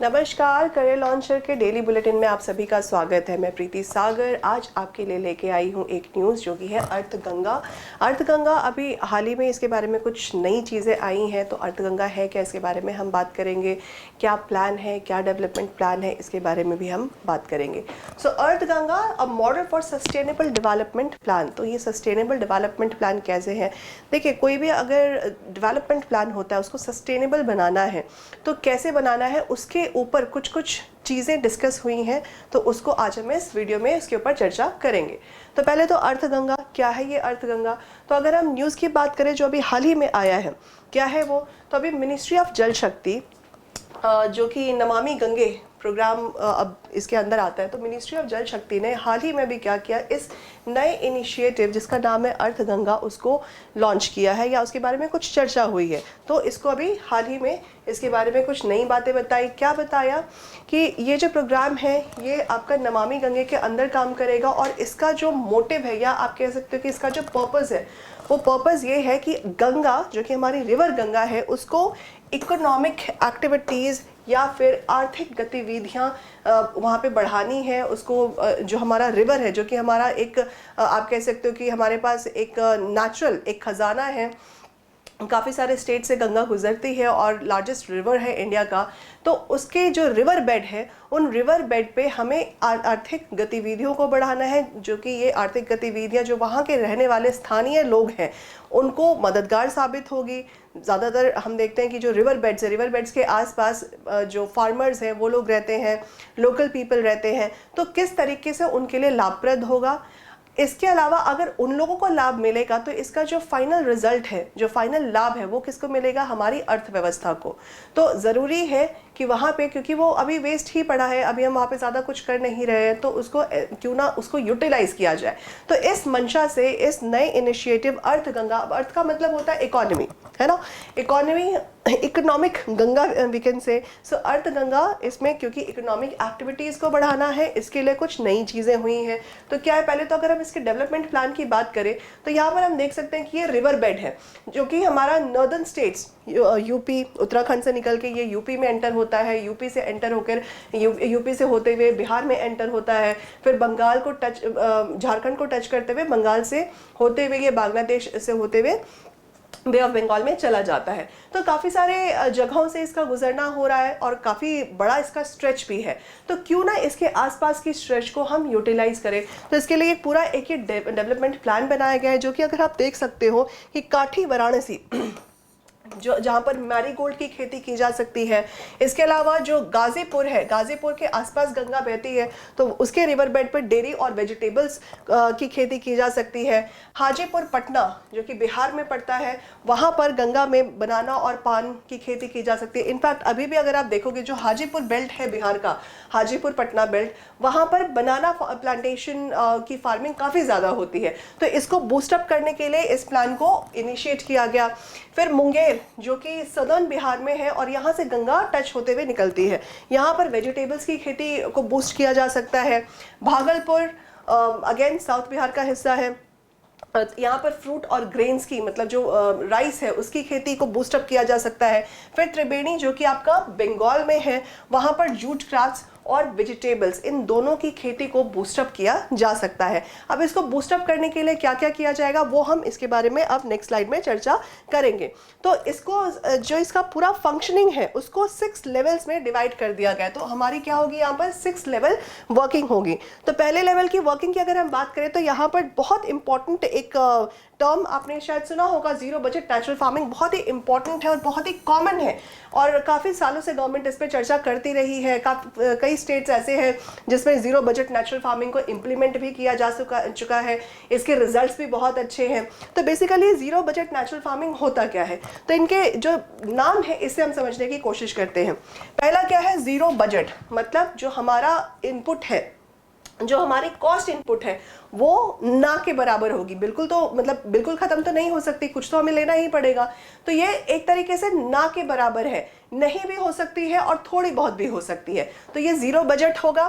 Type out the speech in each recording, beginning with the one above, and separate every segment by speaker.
Speaker 1: नमस्कार, career launcher के daily bulletin में आप सभी का स्वागत है। मैं प्रीति सागर आज आपके लिए लेके आई हूँ एक न्यूज़ जो कि है अर्थगंगा। अर्थगंगा अभी हाल ही में इसके बारे में कुछ नई चीज़ें आई हैं, तो अर्थगंगा है क्या, इसके बारे में हम बात करेंगे। क्या प्लान है, क्या डेवलपमेंट प्लान है, इसके बारे में भी हम बात करेंगे। So Arthganga a model for sustainable development plan. तो ये सस्टेनेबल डेवलपमेंट प्लान कैसे है? देखिए, कोई भी अगर डेवलपमेंट प्लान होता है उसको सस्टेनेबल बनाना है तो कैसे बनाना है, उसके ऊपर कुछ चीज़ें डिस्कस हुई हैं, तो उसको आज हम इस वीडियो में इसके ऊपर चर्चा करेंगे। तो पहले तो अर्थगंगा क्या है। ये अर्थगंगा, तो अगर हम न्यूज़ की बात करें जो अभी हाल ही में आया है, क्या है वो, तो अभी मिनिस्ट्री ऑफ जल शक्ति जो कि नमामि गंगे प्रोग्राम अब इसके अंदर आता है, तो मिनिस्ट्री ऑफ जल शक्ति ने हाल ही में भी क्या किया, इस नए इनिशिएटिव जिसका नाम है अर्थगंगा उसको लॉन्च किया है, या उसके बारे में कुछ चर्चा हुई है। तो इसको अभी हाल ही में इसके बारे में कुछ नई बातें बताई। क्या बताया कि ये जो प्रोग्राम है ये आपका नमामि गंगे के अंदर काम करेगा, और इसका जो मोटिव है, या आप कह सकते हो कि इसका जो पर्पज़ है, वो पर्पज़ ये है कि गंगा जो कि हमारी रिवर गंगा है उसको इकोनॉमिक एक्टिविटीज़ या फिर आर्थिक गतिविधियाँ वहाँ पे बढ़ानी है। उसको जो हमारा रिवर है, जो कि हमारा एक आप कह सकते हो कि हमारे पास एक नेचुरल एक खजाना है, काफ़ी सारे स्टेट से गंगा गुजरती है और लार्जेस्ट रिवर है इंडिया का। तो उसके जो रिवर बेड है, उन रिवर बेड पे हमें आर्थिक गतिविधियों को बढ़ाना है, जो कि ये आर्थिक गतिविधियां जो वहाँ के रहने वाले स्थानीय लोग हैं उनको मददगार साबित होगी। ज़्यादातर हम देखते हैं कि जो रिवर बेड्स है, रिवर बेड्स के आसपास जो फार्मर्स हैं वो लोग रहते हैं, लोकल पीपल रहते हैं, तो किस तरीके से उनके लिए लाभप्रद होगा। इसके अलावा अगर उन लोगों को लाभ मिलेगा तो इसका जो फाइनल रिजल्ट है, जो फाइनल लाभ है, वो किसको मिलेगा, हमारी अर्थव्यवस्था को। तो ज़रूरी है कि वहाँ पे, क्योंकि वो अभी वेस्ट ही पड़ा है, अभी हम वहाँ पे ज़्यादा कुछ कर नहीं रहे हैं, तो उसको क्यों ना उसको यूटिलाइज किया जाए। तो इस मंशा से इस नए इनिशिएटिव अर्थगंगा, अर्थ का मतलब होता है इकोनॉमी, है ना, economy, economic Ganga we can say. So अर्थगंगा इसमें क्योंकि इकोनॉमिक एक्टिविटीज़ को बढ़ाना है, इसके लिए कुछ नई चीज़ें हुई हैं। तो क्या है, पहले तो अगर हम इसके डेवलपमेंट प्लान की बात करें तो यहाँ पर हम देख सकते हैं कि ये रिवर बेड है जो कि हमारा नॉर्दर्न स्टेट्स यूपी, उत्तराखंड से निकल के ये यूपी में एंटर होता है, यूपी से एंटर होकर यूपी से होते हुए बिहार में एंटर होता है, फिर बंगाल को टच, झारखंड को टच करते हुए बंगाल से होते हुए ये बांग्लादेश से होते हुए बे ऑफ बंगाल में चला जाता है। तो काफ़ी सारे जगहों से इसका गुजरना हो रहा है और काफ़ी बड़ा इसका स्ट्रेच भी है। तो क्यों ना इसके आसपास की स्ट्रेच को हम यूटिलाइज करें। तो इसके लिए एक पूरा एक डेवलपमेंट प्लान बनाया गया है, जो कि अगर आप देख सकते हो कि काठी वाराणसी जो जहाँ पर मैरीगोल्ड की खेती की जा सकती है। इसके अलावा जो गाजीपुर है, गाजीपुर के आसपास गंगा बहती है, तो उसके रिवर बेड पर डेयरी और वेजिटेबल्स की खेती की जा सकती है। हाजीपुर पटना जो कि बिहार में पड़ता है, वहाँ पर गंगा में बनाना और पान की खेती की जा सकती है। इनफैक्ट अभी भी अगर आप देखोगे जो हाजीपुर बेल्ट है बिहार का, हाजीपुर पटना बेल्ट, वहाँ पर बनाना प्लांटेशन की फार्मिंग काफ़ी ज़्यादा होती है। तो इसको बूस्टअप करने के लिए इस प्लान को इनिशिएट किया गया। फिर मुंगेर जो कि सदर्न बिहार में है और यहाँ से गंगा टच होते हुए निकलती है, यहाँ पर वेजिटेबल्स की खेती को बूस्ट किया जा सकता है। भागलपुर अगेन साउथ बिहार का हिस्सा है, यहाँ पर फ्रूट और ग्रेन्स की, मतलब जो राइस है उसकी खेती को बूस्टअप किया जा सकता है। फिर त्रिवेणी जो कि आपका बंगाल में है, वहाँ पर जूट क्राफ्ट्स और वेजिटेबल्स, इन दोनों की खेती को बूस्टअप किया जा सकता है। अब इसको बूस्टअप करने के लिए क्या क्या किया जाएगा वो हम इसके बारे में अब नेक्स्ट स्लाइड में चर्चा करेंगे। तो इसको जो इसका पूरा फंक्शनिंग है उसको 6 लेवल्स में डिवाइड कर दिया गया है। तो हमारी क्या होगी, यहाँ पर 6 लेवल वर्किंग होगी। तो पहले लेवल की वर्किंग की अगर हम बात करें तो यहाँ पर बहुत इंपॉर्टेंट एक टर्म आपने शायद सुना होगा, जीरो बजट नेचुरल फार्मिंग। बहुत ही इंपॉर्टेंट है और बहुत ही कॉमन है, और काफ़ी सालों से गवर्नमेंट इस पर चर्चा करती रही है। कई स्टेट्स ऐसे हैं जिसमें जीरो बजट नेचुरल फार्मिंग को इम्प्लीमेंट भी किया जा चुका है, इसके रिजल्ट्स भी बहुत अच्छे हैं। तो basically zero budget natural farming होता क्या है, तो इनके जो नाम है इससे हम समझने की कोशिश करते हैं। पहला क्या है, जीरो बजट, मतलब जो हमारा इनपुट है, जो हमारी कॉस्ट इनपुट है वो ना के बराबर होगी। बिल्कुल, तो मतलब बिल्कुल खत्म तो नहीं हो सकती, कुछ तो हमें लेना ही पड़ेगा। तो ये एक तरीके से ना के बराबर है, नहीं भी हो सकती है और थोड़ी बहुत भी हो सकती है। तो ये जीरो बजट होगा।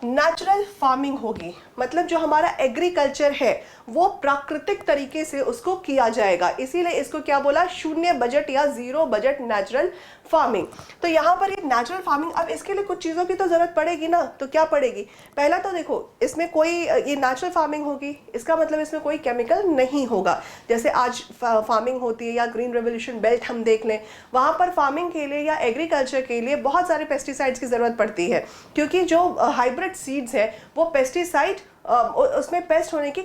Speaker 1: नेचुरल फार्मिंग होगी, मतलब जो हमारा एग्रीकल्चर है वो प्राकृतिक तरीके से उसको किया जाएगा, इसीलिए इसको क्या बोला, शून्य बजट या जीरो बजट नेचुरल फार्मिंग। तो यहाँ पर ये नेचुरल फार्मिंग, अब इसके लिए कुछ चीज़ों की तो ज़रूरत पड़ेगी ना, तो क्या पड़ेगी, पहला तो देखो इसमें कोई, ये नेचुरल फार्मिंग होगी इसका मतलब इसमें कोई केमिकल नहीं होगा। जैसे आज फार्मिंग होती है या ग्रीन रेवोल्यूशन बेल्ट हम देख लें, वहाँ पर फार्मिंग के लिए या एग्रीकल्चर के लिए बहुत सारे पेस्टिसाइड्स की ज़रूरत पड़ती है, क्योंकि जो हाइब्रिड सीड्स है वो पेस्टिसाइड उसमें पेस्ट होने की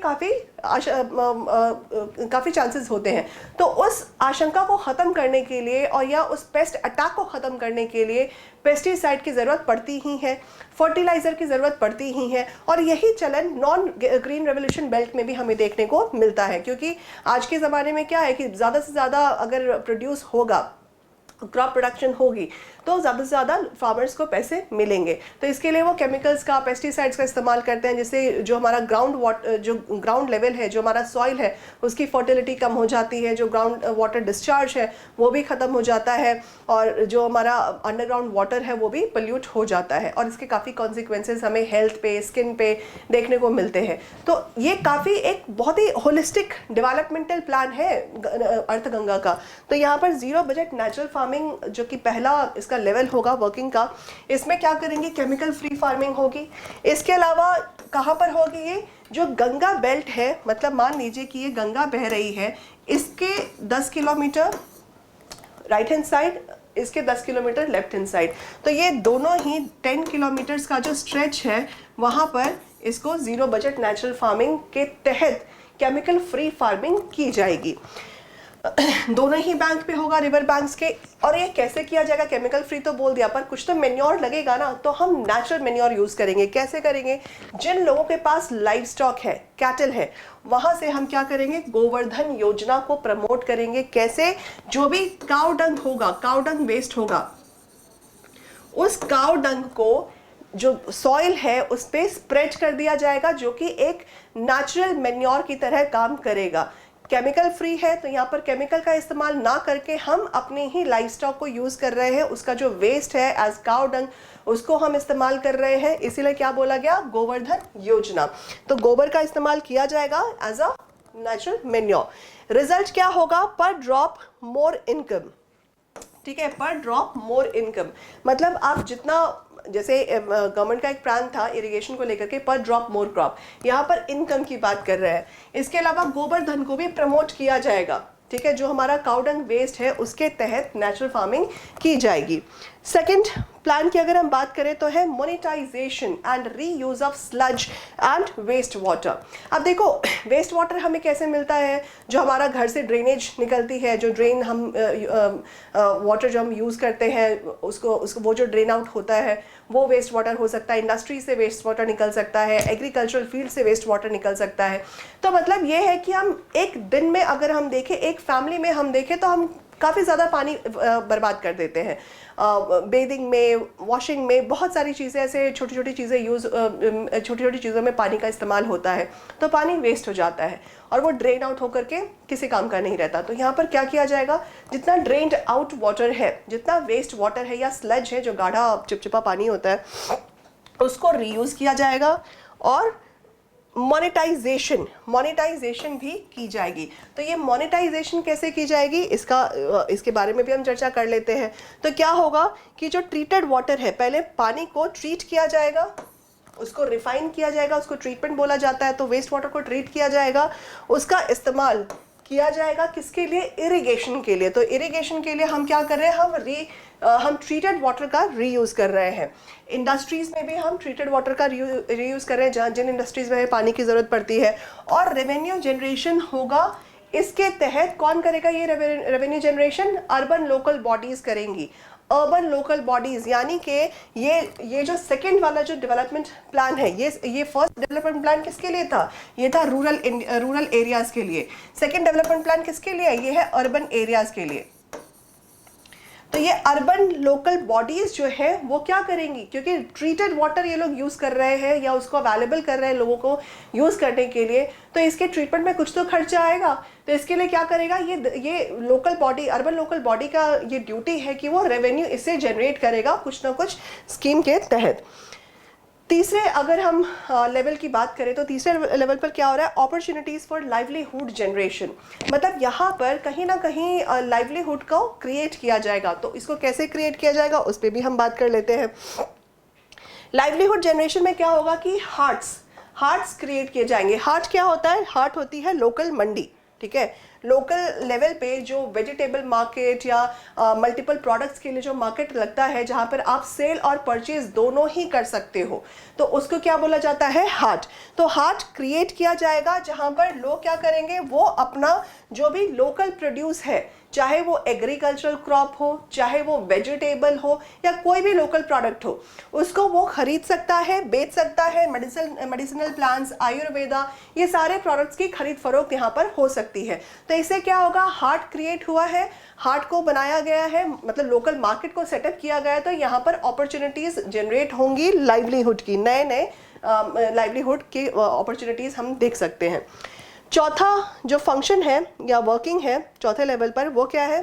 Speaker 1: काफ़ी चांसेस होते हैं। तो उस आशंका को ख़त्म करने के लिए और या उस पेस्ट अटैक को ख़त्म करने के लिए पेस्टिसाइड की ज़रूरत पड़ती ही है, फर्टिलाइज़र की ज़रूरत पड़ती ही है, और यही चलन नॉन ग्रीन रेवोल्यूशन बेल्ट में भी हमें देखने को मिलता है। क्योंकि आज के ज़माने में क्या है कि ज़्यादा से ज़्यादा अगर प्रोड्यूस होगा, क्रॉप प्रोडक्शन होगी, तो ज़्यादा से ज़्यादा फार्मर्स को पैसे मिलेंगे। तो इसके लिए वो केमिकल्स का, पेस्टिसाइड्स का इस्तेमाल करते हैं, जिससे जो हमारा ग्राउंड लेवल है, जो हमारा सॉइल है, उसकी फर्टिलिटी कम हो जाती है, जो ग्राउंड वाटर डिस्चार्ज है वो भी ख़त्म हो जाता है, और जो हमारा अंडरग्राउंड वाटर है वो भी पोल्यूट हो जाता है, और इसके काफ़ी कॉन्सिक्वेंसेस हमें हेल्थ पे, स्किन पे देखने को मिलते हैं। तो ये काफ़ी एक बहुत ही होलिस्टिक डेवलपमेंटल प्लान है अर्थगंगा का। तो यहाँ पर जीरो बजट नेचुरल फार्मिंग जो कि पहला का लेवल होगा वर्किंग का, इसमें क्या करेंगे, केमिकल फ्री फार्मिंग होगी। इसके अलावा कहाँ पर होगी, ये जो गंगा बेल्ट है, मतलब मान लीजिए कि ये गंगा बह रही है, इसके 10 किलोमीटर राइट हैंड साइड, इसके 10 किलोमीटर लेफ्ट हैंड साइड, तो ये दोनों ही 10 किलोमीटर्स का जो स्ट्रेच है वहाँ पर इसको जीरो बजट नेचुरल फार्मिंग के तहत केमिकल फ्री फार्मिंग की जाएगी। दोनों ही बैंक पे होगा, रिवर बैंक्स के। और ये कैसे किया जाएगा, केमिकल फ्री तो बोल दिया, पर कुछ तो मेन्योर लगेगा ना, तो हम नेचुरल मेन्योर यूज करेंगे। कैसे करेंगे, जिन लोगों के पास लाइव स्टॉक है, कैटल है, वहां से हम क्या करेंगे, गोवर्धन योजना को प्रमोट करेंगे। कैसे, जो भी काउ डंग होगा, काउ डंग वेस्ट होगा, उस काउ डंग को जो सॉइल है उस पर स्प्रेड कर दिया जाएगा, जो कि एक नेचुरल मेन्योर की तरह काम करेगा। केमिकल फ्री है, तो यहाँ पर केमिकल का इस्तेमाल ना करके हम अपने ही लाइव स्टॉक को यूज कर रहे हैं, उसका जो वेस्ट है एज काउ डंग उसको हम इस्तेमाल कर रहे हैं, इसीलिए क्या बोला गया, गोवर्धन योजना। तो गोबर का इस्तेमाल किया जाएगा as a natural manure. Result क्या होगा, पर ड्रॉप मोर इनकम। ठीक है, पर ड्रॉप मोर इनकम, मतलब आप जितना, जैसे गवर्नमेंट का एक प्लान था इरिगेशन को लेकर के, पर ड्रॉप मोर क्रॉप, यहाँ पर इनकम की बात कर रहे हैं। इसके अलावा गोवर्धन को भी प्रमोट किया जाएगा। ठीक है, जो हमारा काउडंग वेस्ट है उसके तहत नेचुरल फार्मिंग की जाएगी। सेकंड प्लान की अगर हम बात करें तो है monetization and reuse of sludge and waste water. अब देखो, वेस्ट वाटर हमें कैसे मिलता है, जो हमारा घर से ड्रेनेज निकलती है, जो ड्रेन हम वाटर जो हम यूज़ करते हैं, उसको वो जो ड्रेन आउट होता है वो वेस्ट वाटर हो सकता है, इंडस्ट्री से वेस्ट वाटर निकल सकता है, एग्रीकल्चरल फील्ड से वेस्ट वाटर निकल सकता है। तो मतलब ये है कि हम एक दिन में अगर हम देखें, एक फैमिली में हम देखें, तो हम काफ़ी ज़्यादा पानी बर्बाद कर देते हैं। बेदिंग में, वॉशिंग में, बहुत सारी चीज़ें ऐसे छोटी छोटी चीज़ों में पानी का इस्तेमाल होता है, तो पानी वेस्ट हो जाता है और वो ड्रेन आउट होकर के किसी काम का नहीं रहता। तो यहाँ पर क्या किया जाएगा, जितना ड्रेन्ड आउट वाटर है, जितना वेस्ट वाटर है या स्लज है, जो गाढ़ा चिपचिपा पानी होता है, उसको रीयूज़ किया जाएगा और मोनेटाइजेशन भी की जाएगी। तो ये मोनेटाइजेशन कैसे की जाएगी, इसके बारे में भी हम चर्चा कर लेते हैं। तो क्या होगा कि जो ट्रीटेड वाटर है, पहले पानी को ट्रीट किया जाएगा, उसको रिफाइन किया जाएगा, उसको ट्रीटमेंट बोला जाता है। तो वेस्ट वाटर को ट्रीट किया जाएगा, उसका इस्तेमाल किया जाएगा किसके लिए, इरिगेशन के लिए। तो इरिगेशन के लिए हम क्या कर रहे हैं, हम ट्रीटेड वाटर का रीयूज़ कर रहे हैं। इंडस्ट्रीज़ में भी हम ट्रीटेड वाटर का रीयूज़ कर रहे हैं, जहाँ जिन इंडस्ट्रीज़ में पानी की ज़रूरत पड़ती है। और रेवेन्यू जनरेशन होगा, इसके तहत कौन करेगा ये revenue generation, urban local bodies करेंगी। अर्बन लोकल बॉडीज़ यानी कि ये जो सेकंड वाला जो डेवलपमेंट प्लान है, ये फर्स्ट डेवलपमेंट प्लान किसके लिए था, ये था रूरल एरियाज़ के लिए। सेकंड डेवलपमेंट प्लान किसके लिए है, ये है अर्बन एरियाज़ के लिए। तो ये अर्बन लोकल बॉडीज़ जो है वो क्या करेंगी, क्योंकि ट्रीटेड वाटर ये लोग यूज़ कर रहे हैं या उसको अवेलेबल कर रहे हैं लोगों को यूज़ करने के लिए, तो इसके ट्रीटमेंट में कुछ तो खर्चा आएगा। तो इसके लिए क्या करेगा, ये local body, urban local body का ये ड्यूटी है कि वो रेवेन्यू इससे जनरेट करेगा कुछ ना कुछ स्कीम के तहत। तीसरे अगर हम लेवल की बात करें तो तीसरे लेवल पर क्या हो रहा है, अपॉर्चुनिटीज़ फॉर लाइवलीहुड जनरेशन। मतलब यहाँ पर कहीं ना कहीं लाइवलीहुड को क्रिएट किया जाएगा। तो इसको कैसे क्रिएट किया जाएगा उस पर भी हम बात कर लेते हैं। लाइवलीहुड जनरेशन में क्या होगा कि हार्ट्स क्रिएट किए जाएंगे। हार्ट क्या होता है, हार्ट होती है लोकल मंडी, ठीक है। लोकल लेवल पे जो वेजिटेबल मार्केट या मल्टीपल प्रोडक्ट्स के लिए जो मार्केट लगता है, जहाँ पर आप सेल और परचेज दोनों ही कर सकते हो, तो उसको क्या बोला जाता है, हाट। तो हाट क्रिएट किया जाएगा जहाँ पर लोग क्या करेंगे, वो अपना जो भी लोकल प्रोड्यूस है, चाहे वो एग्रीकल्चरल क्रॉप हो, चाहे वो वेजिटेबल हो या कोई भी लोकल प्रोडक्ट हो, उसको वो खरीद सकता है, बेच सकता है। मेडिसिनल प्लांट्स, आयुर्वेदा, ये सारे प्रोडक्ट्स की खरीद फरोख्त यहाँ पर हो सकती है। तो इससे क्या होगा, हाट क्रिएट हुआ है, हाट को बनाया गया है, मतलब लोकल मार्केट को सेटअप किया गया है। तो यहाँ पर अपॉर्चुनिटीज जनरेट होंगी लाइवलीहुड की, नए लाइवलीहुड की अपॉर्चुनिटीज हम देख सकते हैं। चौथा जो फंक्शन है या वर्किंग है चौथे लेवल पर, वो क्या है,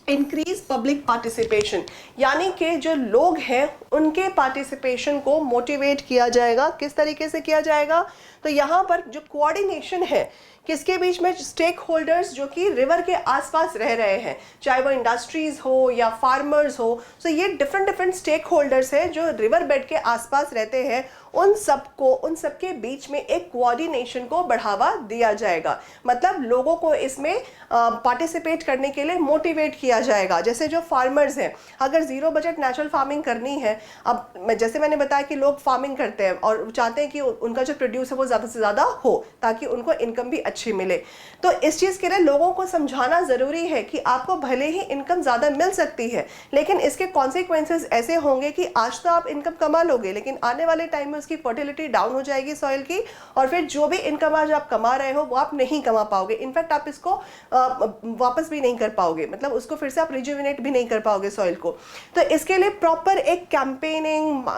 Speaker 1: इंक्रीज पब्लिक पार्टिसिपेशन। यानी कि जो लोग हैं उनके पार्टिसिपेशन को मोटिवेट किया जाएगा। किस तरीके से किया जाएगा, तो यहाँ पर जो कोऑर्डिनेशन है किसके बीच में, स्टेक होल्डर्स जो कि रिवर के आसपास रह रहे हैं, चाहे वो इंडस्ट्रीज हो या फार्मर्स हो। सो ये डिफरेंट स्टेक होल्डर्स हैं जो रिवर बेड के आसपास रहते हैं। उन सबके बीच में एक कोऑर्डिनेशन को बढ़ावा दिया जाएगा। मतलब लोगों को इसमें पार्टिसिपेट करने के लिए मोटिवेट किया जाएगा। जैसे जो फार्मर्स हैं, अगर जीरो बजट नेचुरल फार्मिंग करनी है, अब जैसे मैंने बताया कि लोग फार्मिंग करते हैं और चाहते हैं कि उनका जो प्रोड्यूस है वो ज़्यादा से ज़्यादा हो ताकि उनको इनकम भी अच्छी मिले। तो इस चीज़ के लिए लोगों को समझाना ज़रूरी है कि आपको भले ही इनकम ज़्यादा मिल सकती है, लेकिन इसके कॉन्सिक्वेंसेज ऐसे होंगे कि आज तो आप इनकम कमा लोगे, लेकिन आने वाले टाइम में उसकी फर्टिलिटी डाउन हो जाएगी सॉइल की, और फिर जो भी इनकम आज आप कमा रहे हो वो आप नहीं कमा पाओगे। इनफैक्ट आप इसको वापस भी नहीं कर पाओगे, मतलब उसको फिर से आप रिजुविनेट भी नहीं कर पाओगे सॉइल को। तो इसके लिए प्रॉपर एक कैंपेनिंग,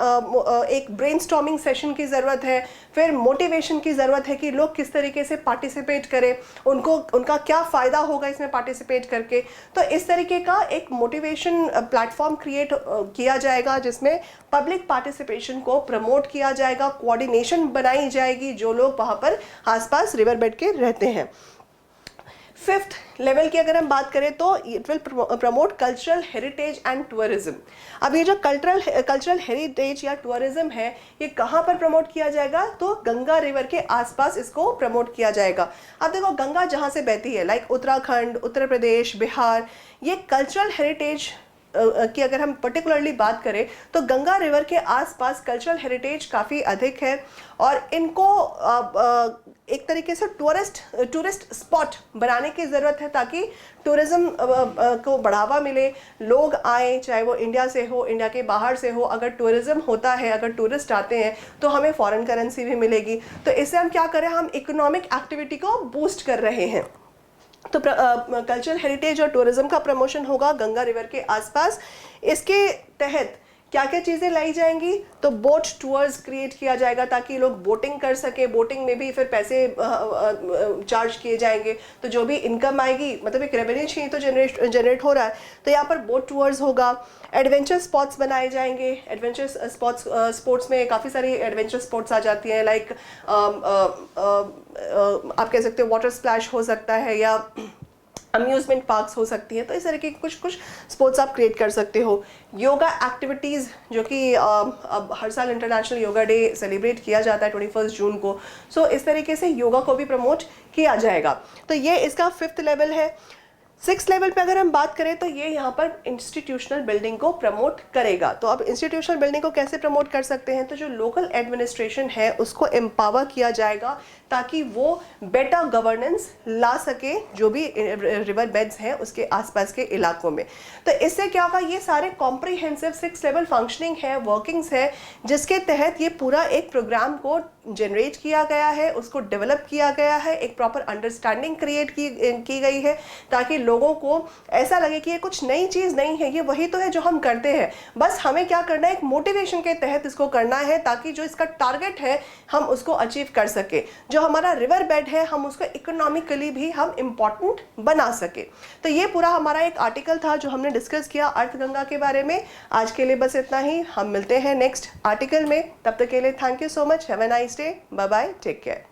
Speaker 1: एक ब्रेनस्टॉर्मिंग सेशन की ज़रूरत है, फिर मोटिवेशन की ज़रूरत है कि लोग किस तरीके से पार्टिसिपेट करें, उनका क्या फ़ायदा होगा इसमें पार्टिसिपेट करके। तो इस तरीके का एक मोटिवेशन प्लेटफॉर्म क्रिएट किया जाएगा जिसमें पब्लिक पार्टिसिपेशन को प्रमोट किया जाएगा, कोऑर्डिनेशन बनाई जाएगी जो लोग वहाँ पर आसपास रिवर बेड के रहते हैं। फिफ्थ लेवल की अगर हम बात करें तो it will promote cultural heritage and tourism. अब ये जो कल्चरल हेरिटेज या टूरिज्म है, ये कहाँ पर प्रमोट किया जाएगा, तो गंगा रिवर के आसपास इसको प्रमोट किया जाएगा। अब देखो, गंगा जहाँ से बहती है, लाइक उत्तराखंड, उत्तर प्रदेश, बिहार, ये कल्चरल हेरिटेज की अगर हम पर्टिकुलरली बात करें तो गंगा रिवर के आसपास कल्चरल हेरिटेज काफ़ी अधिक है, और इनको एक तरीके से टूरिस्ट स्पॉट बनाने की ज़रूरत है ताकि टूरिज़्म को बढ़ावा मिले, लोग आए, चाहे वो इंडिया से हो, इंडिया के बाहर से हो। अगर टूरिज़्म होता है, अगर टूरिस्ट आते हैं तो हमें फॉरेन करेंसी भी मिलेगी। तो इससे हम क्या करें, हम इकोनॉमिक एक्टिविटी को बूस्ट कर रहे हैं। तो कल्चरल हेरिटेज और टूरिज्म का प्रमोशन होगा गंगा रिवर के आसपास। इसके तहत क्या क्या चीज़ें लाई जाएंगी, तो बोट टूर्स क्रिएट किया जाएगा ताकि लोग बोटिंग कर सके। बोटिंग में भी फिर पैसे चार्ज किए जाएंगे, तो जो भी इनकम आएगी, मतलब एक रेवेन्यू ही तो जनरेट हो रहा है, तो यहाँ पर बोट टूर्स होगा। एडवेंचर स्पॉट्स बनाए जाएंगे। एडवेंचर स्पोर्ट्स में काफ़ी सारी एडवेंचर स्पोर्ट्स आ जाती हैं, लाइक आप कह सकते हो वाटर स्प्लैश हो सकता है या अम्यूजमेंट पार्क्स हो सकती है। तो इस तरह के कुछ स्पोर्ट्स आप क्रिएट कर सकते हो। योगा एक्टिविटीज़, जो कि अब हर साल इंटरनेशनल योगा डे सेलिब्रेट किया जाता है 21 जून को। सो इस तरीके से योगा को भी प्रमोट किया जाएगा। तो ये इसका फिफ्थ लेवल है। सिक्स लेवल पे अगर हम बात करें तो ये यहाँ पर इंस्टीट्यूशनल बिल्डिंग को प्रमोट करेगा। तो अब इंस्टीट्यूशनल बिल्डिंग को कैसे प्रमोट कर सकते हैं, तो जो लोकल एडमिनिस्ट्रेशन है उसको एम्पावर किया जाएगा ताकि वो बेटर गवर्नेंस ला सके जो भी रिवर बेड्स हैं उसके आसपास के इलाकों में। तो इससे क्या होगा, ये सारे कॉम्प्रिहेंसिव 6 लेवल फंक्शनिंग है, वर्किंग्स है, जिसके तहत ये पूरा एक प्रोग्राम को जनरेट किया गया है, उसको डेवलप किया गया है, एक प्रॉपर अंडरस्टैंडिंग क्रिएट की गई है ताकि लोगों को ऐसा लगे कि ये कुछ नई चीज़ नहीं है, ये वही तो है जो हम करते हैं। बस हमें क्या करना है, एक मोटिवेशन के तहत इसको करना है, ताकि जो इसका टारगेट है हम उसको अचीव कर सके। जो हमारा रिवर बेड है हम उसको इकोनॉमिकली भी हम इम्पॉर्टेंट बना सके। तो ये पूरा हमारा एक आर्टिकल था जो हमने डिस्कस किया अर्थगंगा के बारे में। आज के लिए बस इतना ही, हम मिलते हैं नेक्स्ट आर्टिकल में। तब तक के लिए thank you so much, have a nice day, bye bye, take care.